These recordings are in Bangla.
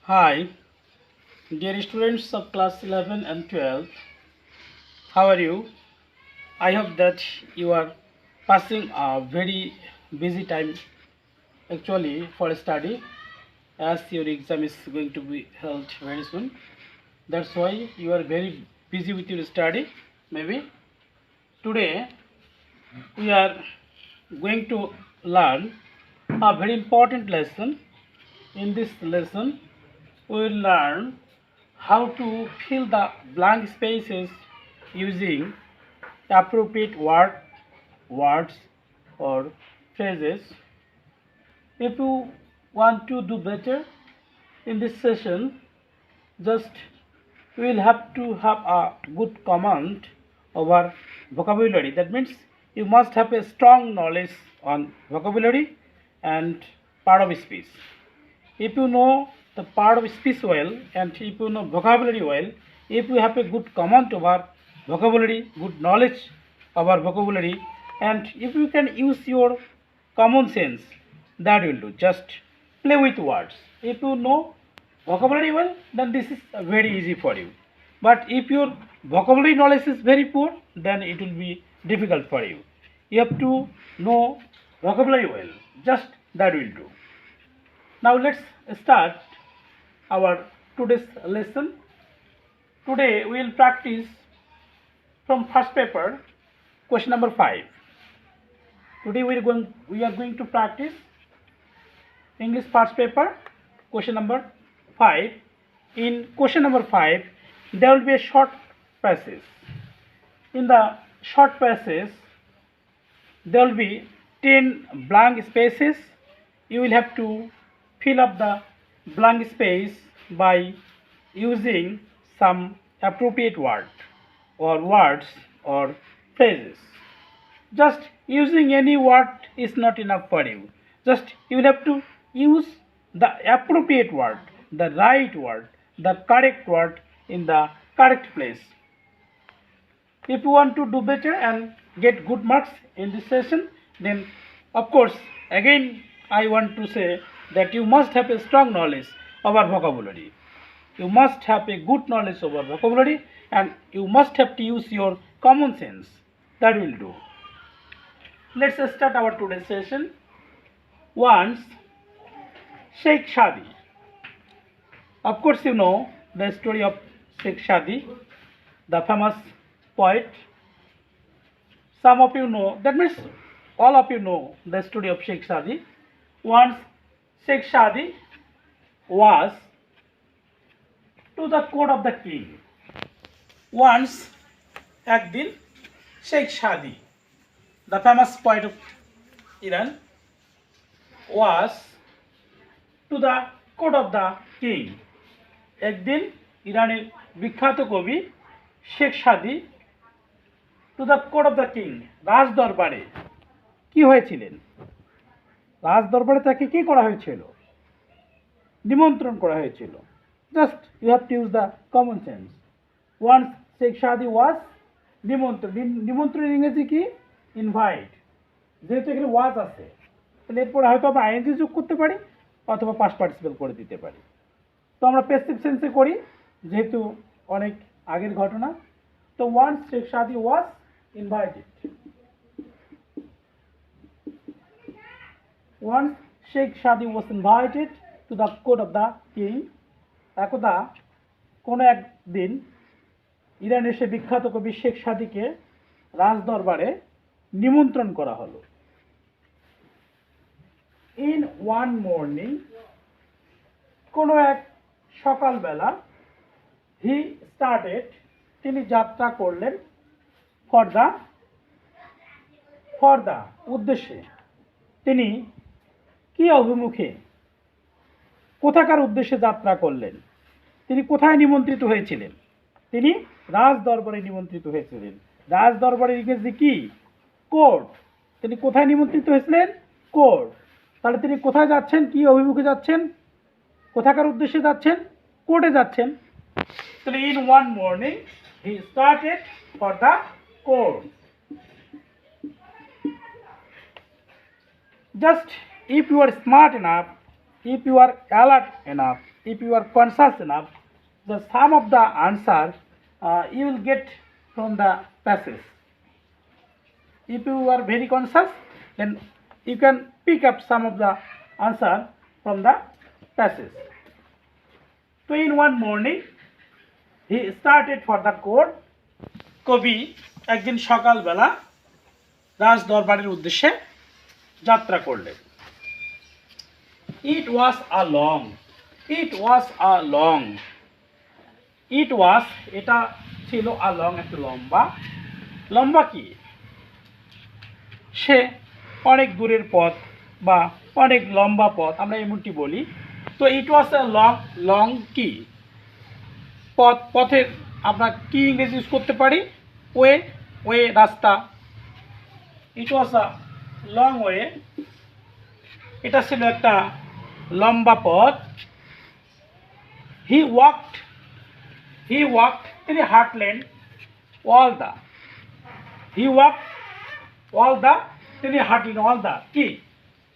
Hi, dear students of class 11 and 12. How are you? I hope that you are passing a very busy time actually for study as your exam is going to be held very soon. That's why you are very busy with your study. Maybe today we are going to learn a very important lesson. In this lesson, we will learn how to fill the blank spaces using appropriate words or phrases. If you want to do better in this session, just we will have to have a good command over vocabulary. That means you must have a strong knowledge on vocabulary and part of speech. If you know the part of speech well and if you know vocabulary well, if you have a good command over vocabulary, good knowledge over vocabulary, and if you can use your common sense, that will do. Just play with words. If you know vocabulary well, then this is very easy for you. But if your vocabulary knowledge is very poor, then it will be difficult for you. You have to know vocabulary well. Just that will do. Now let's start our today's lesson. Today we will practice from first paper question number 5. Today we are going to practice English first paper question number 5. In question number 5 there will be a short passage. In the short passage there will be 10 blank spaces. You will have to fill up the blank space by using some appropriate word or words or phrases. Just using any word is not enough for you. Just you will have to use the appropriate word, the right word, the correct word in the correct place. If you want to do better and get good marks in this session, then of course again I want to say that you must have a strong knowledge of our vocabulary. You must have a good knowledge of our vocabulary and you must have to use your common sense. That will do. Let's start our today's session. Once Sheikh Shadi. Of course you know the story of Sheikh Shadi, the famous poet. Some of you know, that means all of you know the story of Sheikh Shadi. Once Sheikh Shadi was to the court of the king. Once একদিন Sheikh Shadi, the famous poet of Iran, was to the court of the king. একদিন ইরানের বিখ্যাত কবি Sheikh Saadi to the court of the king, রাজ দরবারে কি হয়েছিলেন? রাজ দরবারে তাকে কি করা হয়েছিল? নিমন্ত্রণ করা হয়েছিল। Just you have to use the common sense. Once Sheikh Saadi was নিমন্ত্রণ। নিমন্ত্রণ ইংরেজি কি? ইনভাইট। যেহেতু এখানে ওয়াজ আছে তাহলে এরপরে হয়তো আমরা আইএনজি যোগ করতে পারি অথবা পাস্ট পার্টিসিপেল করে দিতে পারি। তো আমরা প্যাসিভ সেন্সে করি যেহেতু অনেক আগের ঘটনা। তো once Sheikh Saadi was invited. Once Sheikh Saadi was invited to the court of the king. একদা কোনো একদিন ইরানের সে বিখ্যাত কবি শেখ সাদিকে রাজ দরবারে নিমন্ত্রণ করা হলো। ইন ওয়ান মর্নিং, কোনো এক সকালবেলা, হি স্টার্টেড, তিনি যাত্রা করলেন, ফর দ্য উদ্দেশ্যে। তিনি কি অভিমুখে, কোথাকার উদ্দেশ্যে যাত্রা করলেন? তিনি কোথায় নিমন্ত্রিত হয়েছিলেন? তিনি রাজ দরবারে নিমন্ত্রিত হয়েছিলেন। রাজ দরবারের ইংরেজি কি? কোর্ট। তিনি কোথায় নিমন্ত্রিত হয়েছিলেন? কোর্ট। তাহলে তিনি কোথায় যাচ্ছেন? কি অভিমুখে যাচ্ছেন? কোথাকার উদ্দেশ্যে যাচ্ছেন? কোর্টে যাচ্ছেন। তাহলে in one morning he started for the court. Just if you are smart enough, if you are alert enough, if you are conscious enough, the sum of the answer you will get from the passage. If you are very conscious, then you can pick up some of the answer from the passage. So in one morning, he started for the court. কবি একদিন সকালবেলা রাজ দরবারের উদ্দেশ্যে যাত্রা করলেন। It was a long, it was a long, it was এটা ছিল a long একটু লম্বা, লম্বা কি সে অনেক দূরের পথ বা অনেক লম্বা পথ আমরা এমনটি বলি। তো ইট ওয়াজ আ লং, লং কি পথ, পথের আমরা কি ইংরেজি ইউজ করতে পারি, ওয়ে, ওয়ে রাস্তা। ইট ওয়াজ আ লং ওয়ে, এটা ছিল একটা লম্বা পথ। হি ওয়াকড তিনি হাঁটলেন, all the, he walked all the তিনি হাঁটলেন, অল দা কি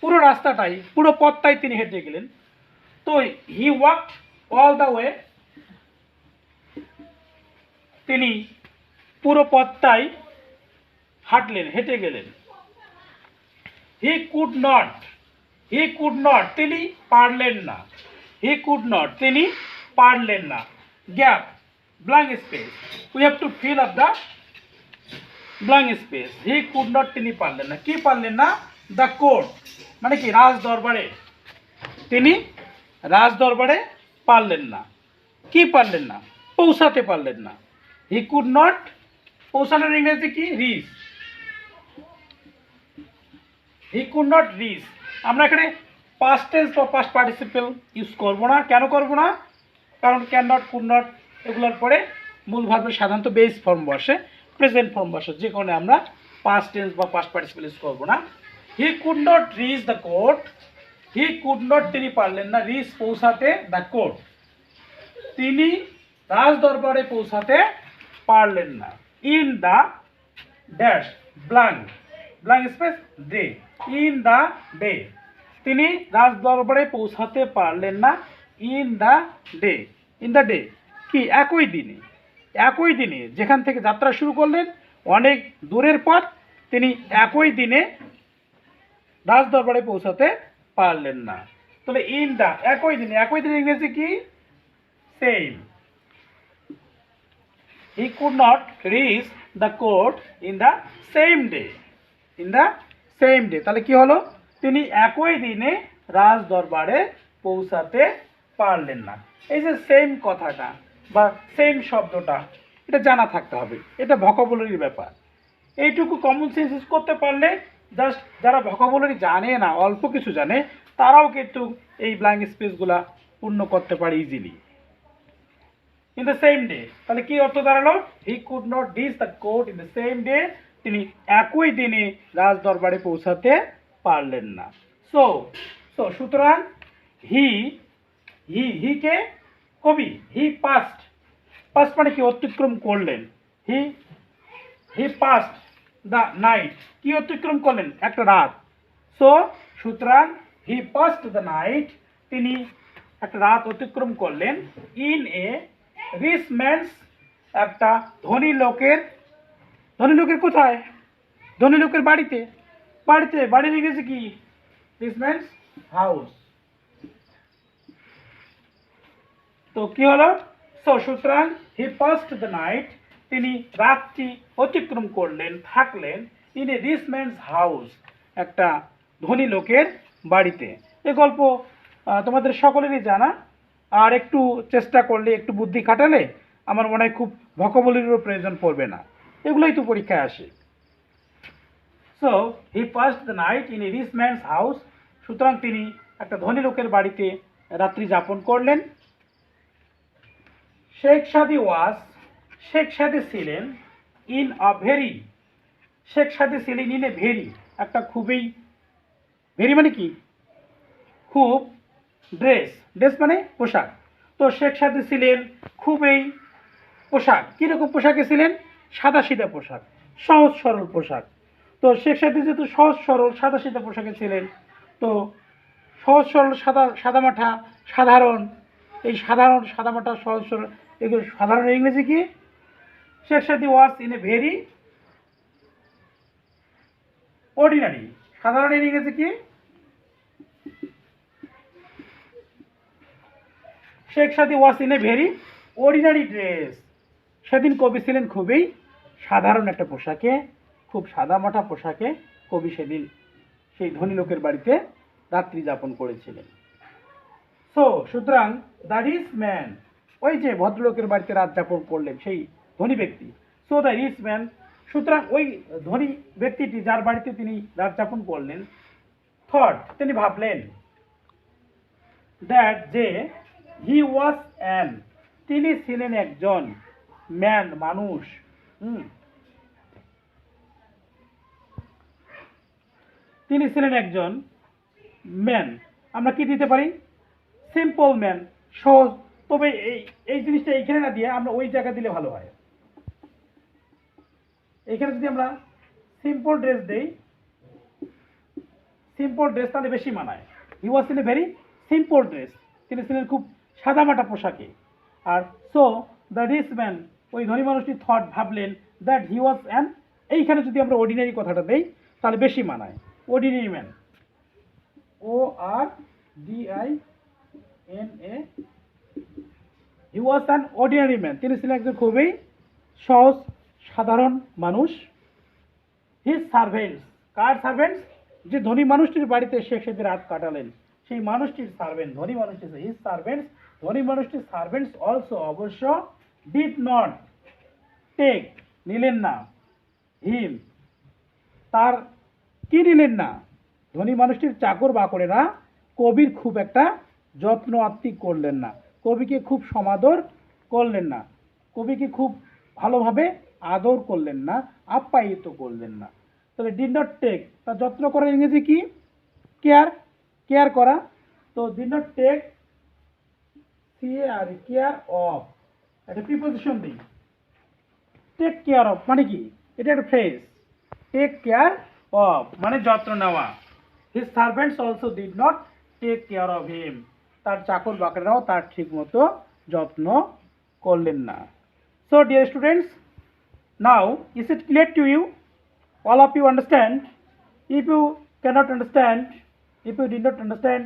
পুরো রাস্তাটাই, পুরো পথটাই তিনি হেঁটে গেলেন। তো হি ওয়াকড অল দা ওয়ে, তিনি পুরো পথটাই হাঁটলেন, হেঁটে গেলেন। হি কুড নট তিনি পারলেন না, হি কুড নট তিনি পারলেন না, gap blank space, we have to fill up the blank space. He could not তিনি পারলেন না, কি পারলেন না, দ্য কোর্ট মানে কি রাজ দরবারে, তিনি রাজ দরবারে পারলেন না, কি পারলেন না, পৌঁছাতে পারলেন না। হি কুড নট, পৌঁছানোর ইংরেজি কি, reach, he could not reach. আমরা এখানে পাস্ট টেন্স বা পাস্ট পার্টিসিপেল ইউজ করব না, কেন করব না, কারণ ক্যান নট, কুড নট এগুলোর পরে মূল ভার্বের সাধারণত বেস ফর্ম বসে, প্রেজেন্ট ফর্ম বসে, যে কারণে আমরা পাস্ট টেন্স বা পাস্ট পার্টিসিপেল ইউজ করব না। হি could not reach the court, he could not তিনি পারলেন না, রিচ পৌঁছাতে, দ্য কোর্ট তিনি রাজ দরবারে পৌঁছাতে পারলেন না। In the dash blank, blank space day, in the day তিনি রাজ দরবারে পৌঁছাতে পারলেন না। In the day, in the day কি একই দিনে, একই দিনে যেখান থেকে যাত্রা শুরু করলেন অনেক দূরের পথ, তিনি একই দিনে রাজ দরবারে পৌঁছাতে পারলেন না। তাহলে ইন দ্য একই দিনে, একই দিনে ইংরেজি কি, same. He could not reach the court in the same day, in the same day তাহলে কি হলো, তিনি একই দিনে রাজ দরবারে পৌঁছাতে পারলেন না। এই যে সেম কথাটা বা সেম শব্দটা এটা জানা থাকতে হবে, এটা ভোকাবুলারির ব্যাপার। এইটুকু কমন সেন্স ইউজ করতে পারলে জাস্ট যারা ভোকাবুলারি জানে না, অল্প কিছু জানে, তারাও কিন্তু এই ব্ল্যাঙ্ক স্পেসগুলা পূর্ণ করতে পারে easily. In the same day তাহলে কি অর্থ দাঁড়ালো, হি could not reach the court in the same day তিনি একই দিনে রাজ দরবারে পৌঁছাতে পারলেন না। সো সো সুতরাং হি কে কবি, হি পাস্ট, পাস্ট মানে কি অতিক্রম করলেন, হি পাস্ট দ্য নাইট কি অতিক্রম করলেন, একটা রাত। সো সুতরাং হি পাস্ট দ্য নাইট তিনি একটা রাত অতিক্রম করলেন। ইন এ রিচ ম্যানস একটা ধনী লোকের, ধনী লোকের কোথায়, ধনী লোকের বাড়িতে, বাড়িতে, বাড়ির ইংরেজি কি, রিচ ম্যানস হাউস। তো কি হলো, সো সুতরাং হি পাস্ট দ্য নাইট তিনি রাতটি অতিক্রম করলেন, থাকলেন, in a rich man's house একটা ধনী লোকের বাড়িতে। এই গল্প তোমাদের সকলেরই জানা, আর একটু চেষ্টা করলে, একটু বুদ্ধি খাটালে আমার মনে হয় খুব ভোকাবুলারিরও প্রয়োজন পড়বে না, এগুলোই তো পরীক্ষায় আসে। So he passed the night in a rich man's house সুতরাং তিনি একটা ধনী লোকের বাড়িতে রাত্রি যাপন করলেন। শেখ সাদি ওয়াজ, শেখ সাদি ছিলেন ইন আ ভেরি, শেখ সাদি ছিলেন ইন এ ভেরি একটা খুবই, ভেরি মানে কি খুব, ড্রেস, ড্রেস মানে পোশাক। তো শেখ সাদি ছিলেন খুবই পোশাক, কীরকম পোশাকে ছিলেন, সাদা সিধা পোশাক, সহজ সরল পোশাক। তো শেখ সাদি যেহেতু সহজ সরল সাদা সিধা পোশাকে ছিলেন, তো সহজ সরল সাদা, সাদামাঠা সাধারণ এই সাধারণ সাদামাটা সহজ সরল এগুলো সাধারণ ইংরেজি কি? শেখ সাদি ওয়াজ ইন এ ভেরি অর্ডিনারি। সাধারণ ইংরেজি কি? শেখ সাদি ওয়াজ in a very ordinary dress. সেদিন কবি ছিলেন খুবই সাধারণ একটা পোশাকে, খুব সাদামাটা পোশাকে কবি সেদিন সেই ধনী লোকের বাড়িতে রাত্রি যাপন করেছিলেন। সো সুতরাং দ্য রিচ ম্যান, ওই যে ভদ্রলোকের বাড়িতে রাত যাপন করলেন সেই ধনী ব্যক্তি। সো দ্য রিচ ম্যান, সুতরাং ওই ধনী ব্যক্তিটি যার বাড়িতে তিনি রাত যাপন করলেন, থট, তিনি ভাবলেন, দ্যাট, যে, হি ওয়াজ অ্যান, তিনি ছিলেন একজন, ম্যান, মানুষ, তিনি ছিলেন একজন ম্যান। আমরা কি দিতে পারি? সিম্পল ম্যান, সহজ। তবে এই জিনিসটা এইখানে না দিয়ে আমরা ওই জায়গা দিলে ভালো হয়। এখানে যদি আমরা সিম্পল ড্রেস দেই, সিম্পল ড্রেস, তাহলে বেশি মানায়। He was in a very simple dress, তিনি ছিলেন খুব সাদামাটা পোশাকে। আর সো দ্য রিচ ম্যান, ওই ধনী মানুষটি থট, ভাবলেন, দ্যাট হি ওয়াজ অ্যান, এইখানে যদি আমরা অর্ডিনারি কথাটা দেই তাহলে বেশি মানায়। Ordinary man, ORDINA, he was an ordinary man, তিনি ছিলেন একজন খুবই সহজ সাধারণ মানুষ। হিজ সার্ভেন্টস, কার সার্ভেন্টস? যে ধনী মানুষটির বাড়িতে শেখ সাদি রাত কাটালেন সেই মানুষটির সার্ভেন্ট, ধনী মানুষটির, হিজ সার্ভেন্টস, ধনী মানুষটির সার্ভেন্টস অলসো, অবশ্য, ডিড নট টেক, নিলেন না, হিম, তার কি নিলেন না? ধনী মানুষটির চাকর বাকরেরা কবির খুব একটা যত্ন আত্মিক করলেন না, কবিকে খুব সমাদর করলেন না, কবিকে খুব ভালোভাবে আদর করলেন না, আপ্যায়িত করলেন না। তাহলে ডিড নট টেক, তার যত্ন করার ইংরেজি কি? কেয়ার, কেয়ার করা। তো did not take, CARE, care of, একটা প্রিপোজিশন দিই। টেক কেয়ার অফ মানে কি? এটা একটা ফ্রেজ। টেক কেয়ার অফ মানে যত্ন নেওয়া। His servants also did not take care of him, তার চাকর বাকরেরাও তার ঠিক মতো যত্ন করলেন না। So dear students, now is it clear to you? All of you understand? If you cannot understand, if you did not understand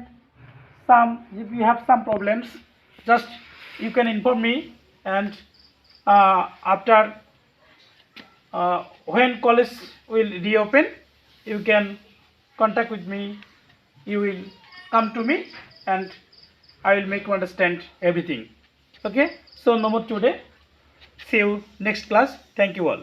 if you have some problems, just you can inform me, and after when college will reopen, you can contact with me, you will come to me, and I will make you understand everything. Okay, so no more today, see you next class. Thank you all.